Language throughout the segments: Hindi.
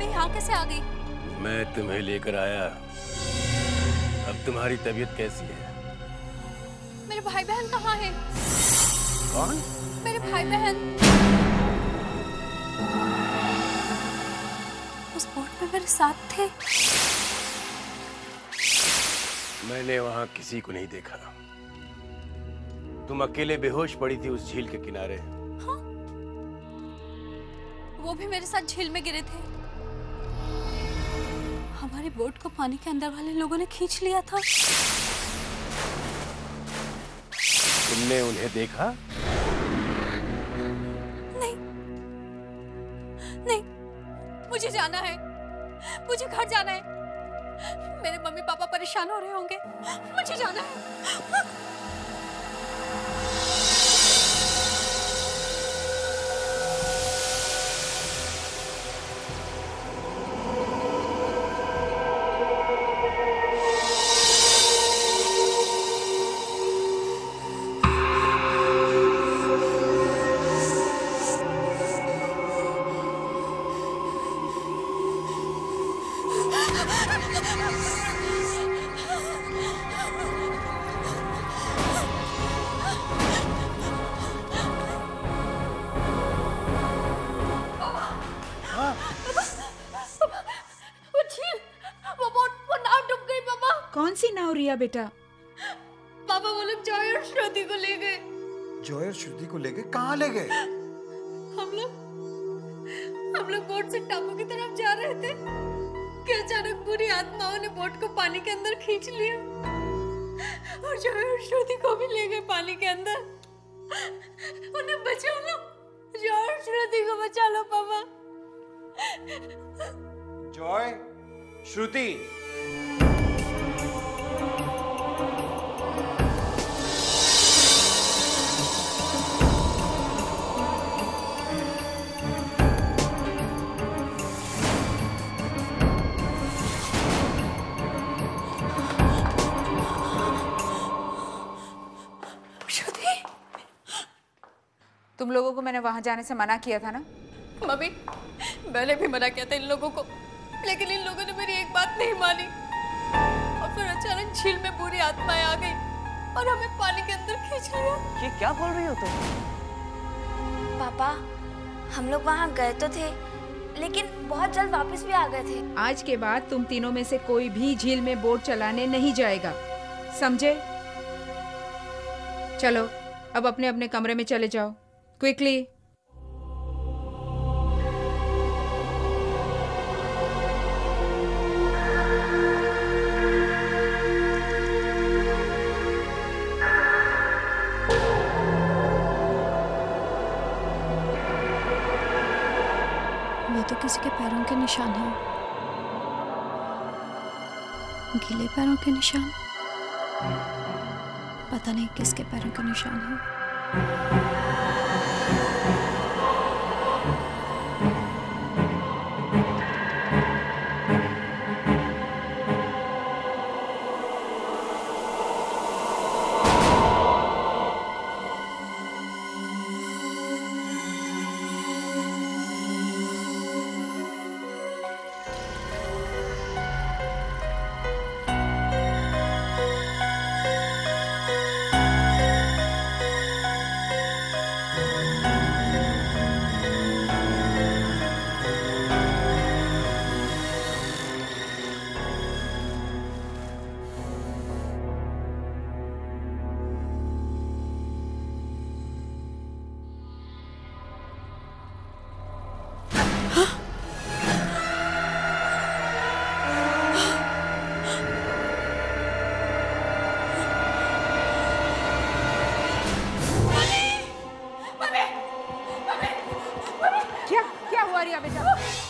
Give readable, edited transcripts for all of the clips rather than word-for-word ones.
मैं यहाँ कैसे आ गई? मैं तुम्हें लेकर आया। अब तुम्हारी तबीयत कैसी है? मेरे भाई बहन कहाँ हैं? कौन? मेरे भाई बहन। उस बोट में मेरे साथ थे। मैंने वहां किसी को नहीं देखा। तुम अकेले बेहोश पड़ी थी उस झील के किनारे। हाँ? वो भी मेरे साथ झील में गिरे थे। हमारी बोट को पानी के अंदर वाले लोगों ने खींच लिया था। तुमने उन्हें देखा? नहीं, नहीं, मुझे जाना है, मुझे घर जाना है। मेरे मम्मी पापा परेशान हो रहे होंगे, मुझे जाना है। कौन सी नाव रिया बेटा? पापा वो लोग जॉय और श्रुति को ले गए। जॉय और श्रुति को ले गए? कहाँ ले गए? हम लोग बोट से टापू की तरफ जा रहे थे कि अचानक बुरी आत्माओं ने बोट को पानी के अंदर खींच लिया और जॉय और श्रुति को भी ले गए पानी के अंदर। उन्हें बचा लो, जॉय और श्रुति को बचा लो पापा। जॉय, श्रुति। तुम लोगों को मैंने वहां जाने से मना किया था ना? मम्मी, मैंने भी मना किया था इन लोगों को, लेकिन इन लोगों ने मेरी एक बात नहीं मानी और फिर अचानक झील में बुरी आत्माएं आ गई और हमें पानी के अंदर खींच लिया। ये क्या बोल रही हो तुम? पापा, हम लोग वहाँ गए तो थे, लेकिन बहुत जल्द वापस भी आ गए थे। आज के बाद तुम तीनों में से कोई भी झील में बोट चलाने नहीं जाएगा, समझे? चलो अब अपने अपने कमरे में चले जाओ, क्विकली। ये तो किसी के पैरों के निशान हैं, गीले पैरों के निशान। पता नहीं किसके पैरों के निशान हैं।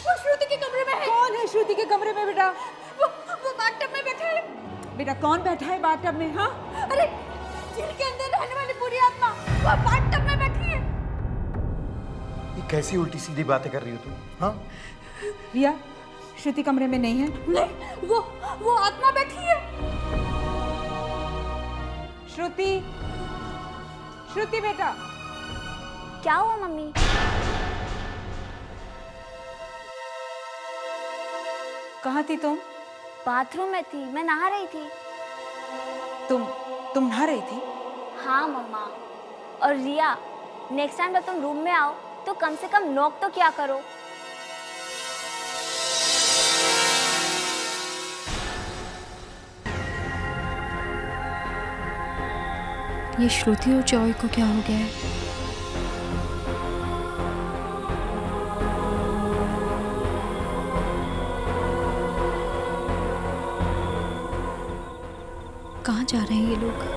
वो श्रुति के कमरे में है। कौन है श्रुति के कमरे में बेटा? वो बाथटब में बैठा है। बेटा कौन बैठा है बाथटब में? हाँ, अरे झील के अंदर रहने वाली बुरी आत्मा वो बाथटब में बैठी है। ये कैसी उल्टी सीधी बातें कर रही हो तुम? हाँ, रिया, श्रुति कमरे में नहीं है। नहीं, वो आत्मा बैठी है। श्रुति, श्रुति बेटा। क्या हुआ मम्मी? कहाँ थी तुम? बाथरूम में थी, मैं नहा रही थी। तुम नहा रही थी? हाँ मम्मा। और रिया, नेक्स्ट टाइम जब तुम रूम में आओ तो कम से कम नॉक तो क्या करो। ये श्रुति और जॉय को क्या हो गया है? कहाँ जा रहे हैं ये लोग?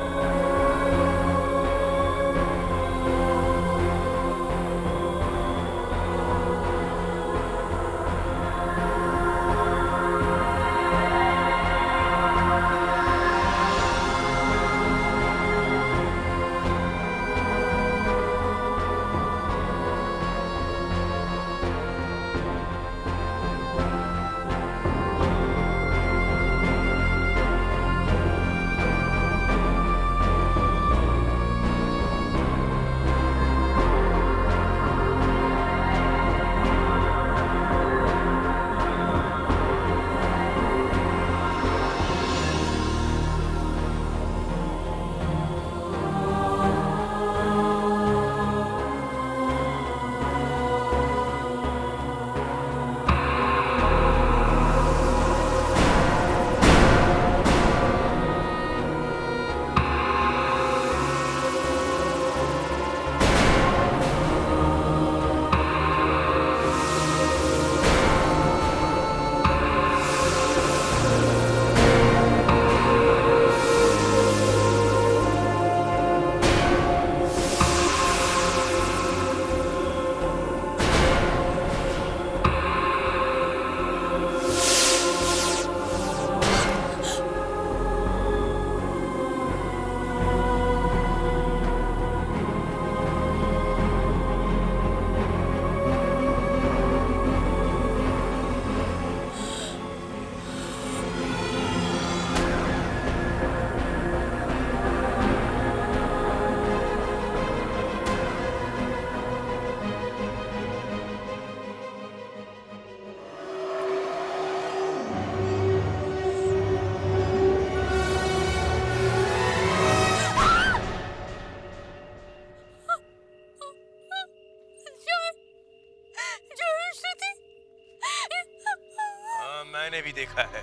मैंने भी देखा है,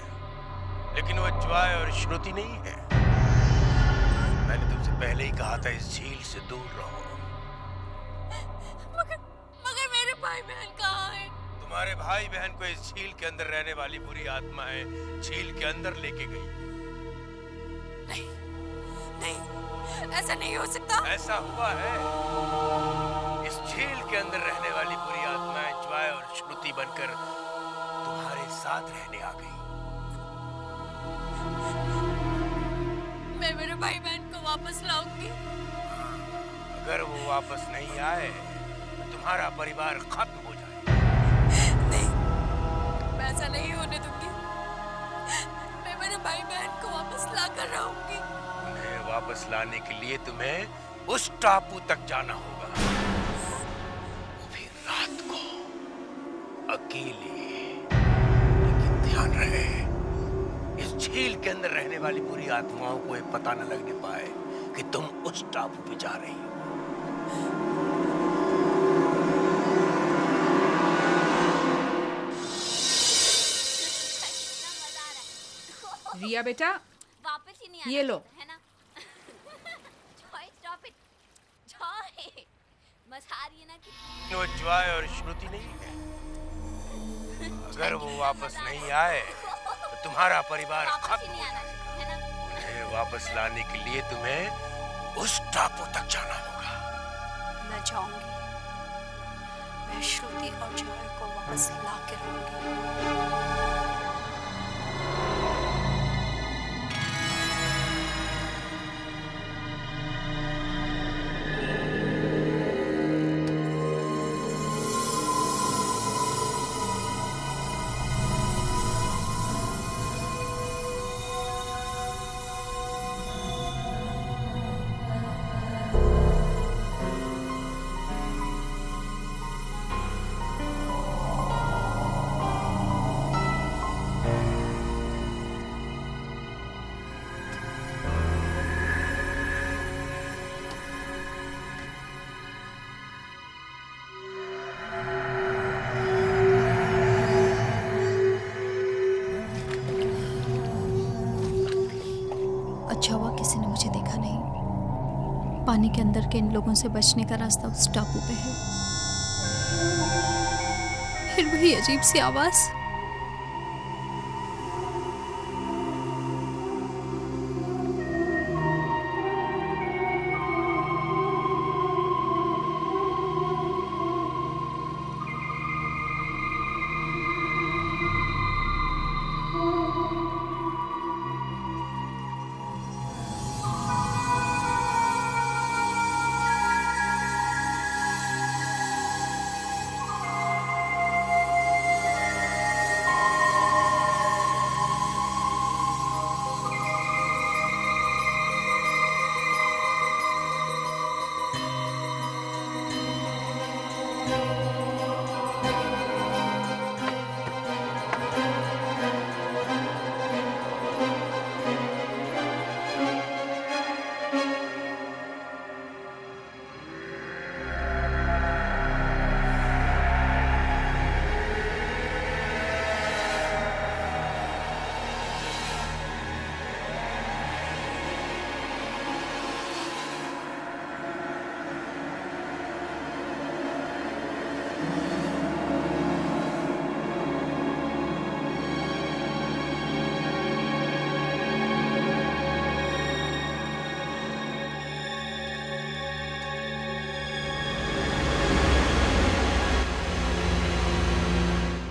लेकिन वो जॉय और श्रुति नहीं है। मैंने तुमसे पहले ही कहा था इस झील से दूर रहो। मगर मेरे भाई बहन कहाँ हैं? तुम्हारे भाई बहन को इस झील के अंदर रहने वाली बुरी आत्माएं झील के अंदर लेके गई। नहीं, नहीं, ऐसा नहीं हो सकता। ऐसा हुआ है। इस झील के अंदर रहने वाली बुरी आत्माएं जॉय और श्रुति बनकर तुम्हारे साथ रहने आ गई। मैं मेरे भाई बहन को वापस लाऊंगी। अगर वो वापस नहीं आए तो तुम्हारा परिवार खत्म हो जाए। नहीं, मैं ऐसा नहीं होने दूंगी। मैं मेरे भाई बहन को वापस ला कर रहूंगी। उन्हें वापस लाने के लिए तुम्हें उस टापू तक जाना होगा, वो भी रात को, अकेले। लेकिन ध्यान रहे, इस झील के अंदर रहने वाली बुरी आत्माओं को ये पता न लगने पाए कि तुम उस टापू पे जा रही हो। रिया बेटा, वापस ही नहीं आना ये लो। है ना? Joy, stop it. जॉय, मजा आ रही है ना कि वो जॉय और श्रुति नहीं है। अगर वो वापस नहीं आए तो तुम्हारा परिवार खत्म हो जाए। है ना? उन्हें वापस लाने के लिए तुम्हें उस टापू तक जाना होगा। मैं जाऊंगी। मैं श्रुति और जॉय को वापस ला के रहूंगी। किसी ने मुझे देखा नहीं। पानी के अंदर के इन लोगों से बचने का रास्ता उस टापू पे है। फिर वही अजीब सी आवाज।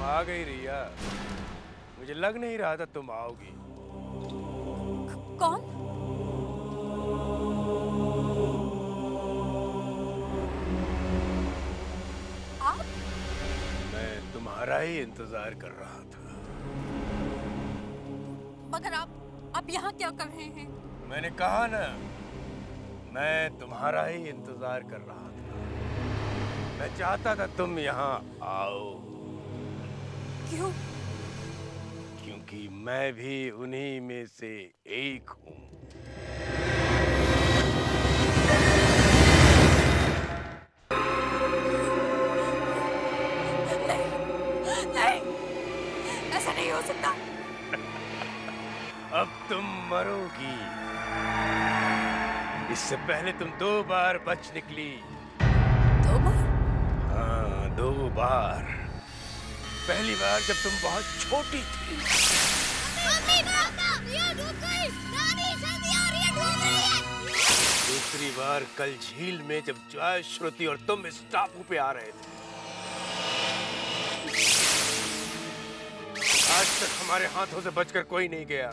आ गई रिया, मुझे लग नहीं रहा था तुम आओगी। कौन? आप? मैं तुम्हारा ही इंतजार कर रहा था। मगर आप यहाँ क्या कर रहे हैं? मैंने कहा ना, मैं तुम्हारा ही इंतजार कर रहा था। मैं चाहता था तुम यहाँ आओ। क्यों? क्योंकि मैं भी उन्हीं में से एक हूँ। नहीं, ऐसा नहीं हो सकता। अब तुम मरोगी। इससे पहले तुम 2 बार बच निकली। 2 बार? हाँ, 2 बार। पहली बार जब तुम बहुत छोटी थी। दूसरी बार कल झील में जब जॉय, श्रुति और तुम इस टापू पे आ रहे थे। आज तक हमारे हाथों से बचकर कोई नहीं गया,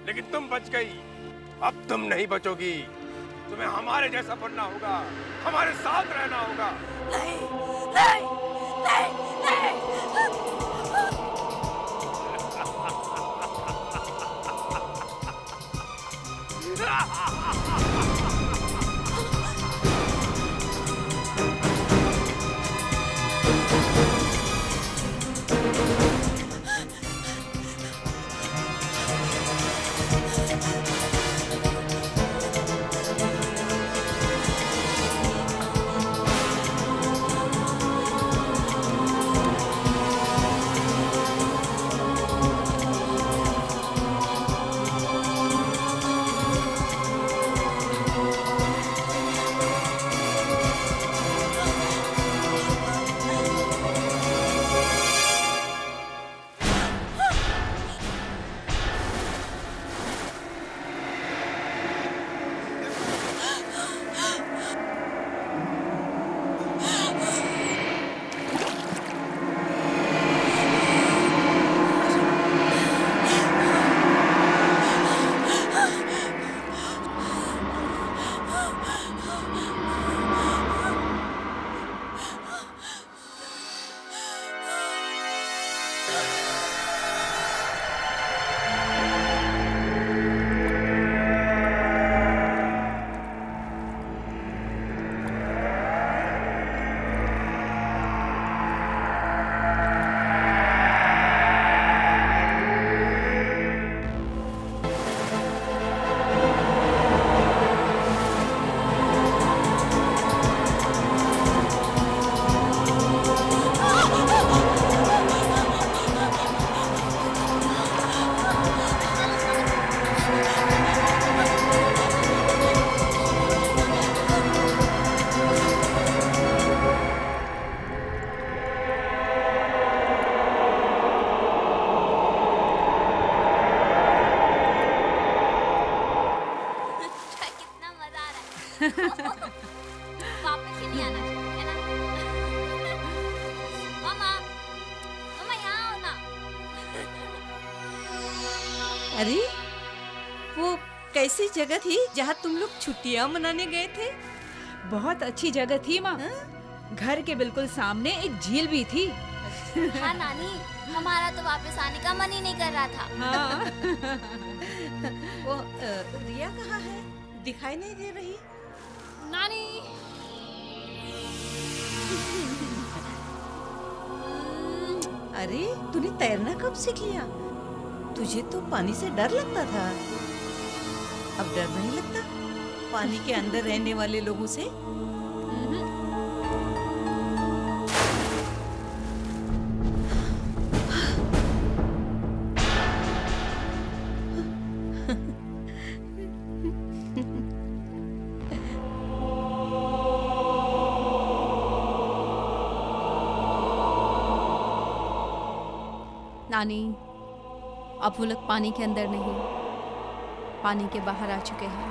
लेकिन तुम बच गई। अब तुम नहीं बचोगी। तुम्हें हमारे जैसा बनना होगा, हमारे साथ रहना होगा। नहीं, नहीं, नहीं, नहीं। अरे वो कैसी जगह थी जहाँ तुम लोग छुट्टियाँ मनाने गए थे? बहुत अच्छी जगह थी माँ। घर के बिल्कुल सामने एक झील भी थी। हाँ नानी, हमारा तो वापस आने का मन ही नहीं कर रहा था। हाँ। वो रिया कहाँ है? दिखाई नहीं दे रही। नानी, अरे तूने तैरना कब सीख लिया? तुझे तो पानी से डर लगता था, अब डर नहीं लगता पानी के अंदर रहने वाले लोगों से? नानी, अब वो लोग पानी के अंदर नहीं, पानी के बाहर आ चुके हैं।